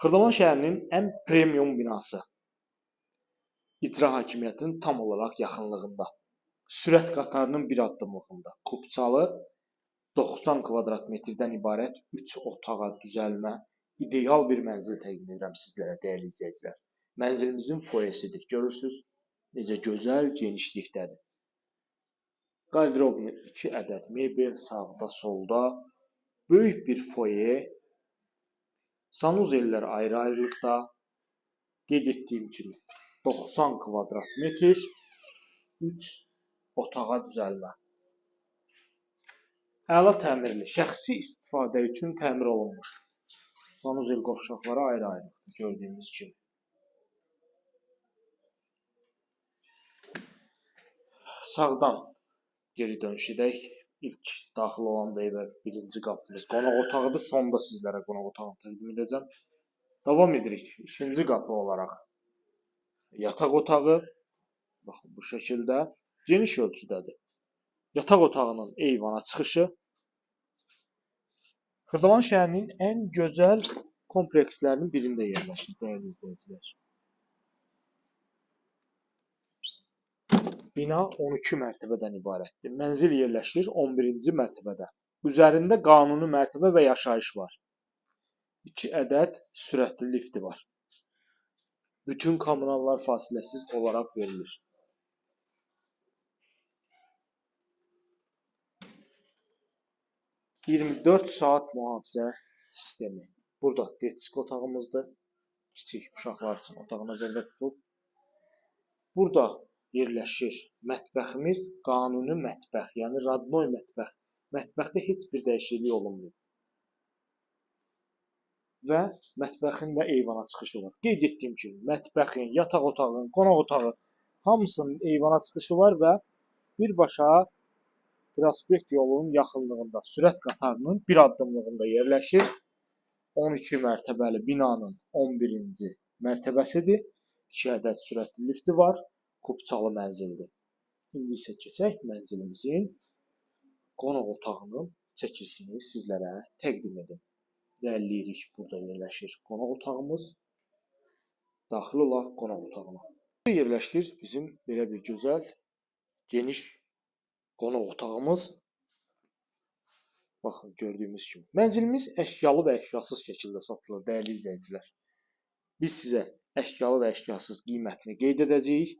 Xırdavan şəhərinin ən premium binası. İcra hakimiyyətinin tam olaraq yaxınlığında. Sürət qatarının bir addımlığında. Kupçalı 90 kvadrat metrdən ibarət 3 otağa düzəlmə, ideal bir mənzil təqdim edirəm sizlərə, dəyərli izləyicilər. Mənzilimizin foyesidir. Görürsüz, necə gözəl genişlikdədir. Qarderoblu 2 ədəd mebel sağda, solda, böyük bir foye, sanuzellər ayrı-ayrılıqda, qeyd etdiyim kimi 90 kvadrat metr, 3 otağa düzəlmə. Əla təmirli, şəxsi istifadə üçün təmir olunmuş. Sanuzel qovşaqları ayrı-ayrılıqda, gördüyünüz kimi. Sağdan geri dönüş edək. İlk daxil olan da evə birinci qapımız qonaq otağıdır. Sonda sizlərə qonaq otağını təqdim edəcəm. Davam edirik. İkinci qapı olaraq yataq otağı. Baxın, bu şəkildə geniş ölçüdədir. Yataq otağının eyvana çıxışı. Xırdavan şəhərinin ən gözəl komplekslərinin birində yerləşir, dəyərli izləyicilər. Bina 12 mərtəbədən ibarətdir. Mənzil yerləşir 11-ci mərtəbədə. Üzərində qanuni mərtəbə və yaşayış var. 2 ədəd sürətli lifti var. Bütün kommunallar fasiləsiz olaraq verilir. ...24 saat mühafizə sistemi. Burada detisk otağımızdır. Kiçik uşaqlar üçün otağı nəzərdə tutulub. Burada yerləşir mətbəximiz, qanuni mətbəx, yəni radnoy mətbəx. Mətbəxdə heç bir dəyişiklik olunmuyor. Və mətbəxin də eyvana çıxışı var. Qeyd etdiyim kimi, mətbəxin, yataq otağının, qonaq otağı hamısının eyvana çıxışı var və birbaşa prospekt yolunun yaxınlığında, sürət qatarının bir addımlığında yerləşir. 12 mərtəbəli binanın 11-ci mərtəbəsidir. 2 ədəd sürətli lifti var. Kupçalı mənzildir. İndi isə keçək mənzilimizin qonaq otağının çəkilişini sizlərə təqdim edim. İlerləyirik. Burada yerləşir qonaq otağımız. Daxil olaq qonaq otağına. Burada yerləşir bizim belə bir gözəl, geniş qonaq otağımız. Baxın, gördüyümüz kimi. Mənzilimiz əşyalı və əşyasız şəkildə satılır, dəyərli izləyicilər. Biz sizə əşyalı və əşyasız qiymətini qeyd edəcəyik.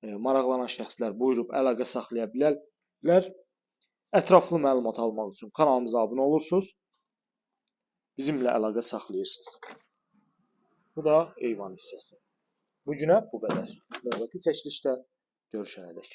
Maraqlanan şəxslər buyurub əlaqə saxlaya bilərlər. Ətraflı məlumat almaq üçün kanalımıza abunə olursunuz. Bizimlə əlaqə saxlayırsınız. Bu da eyvan hissəsi. Bu günə bu qədər. Növbəti çəkilişdə görüşənədək.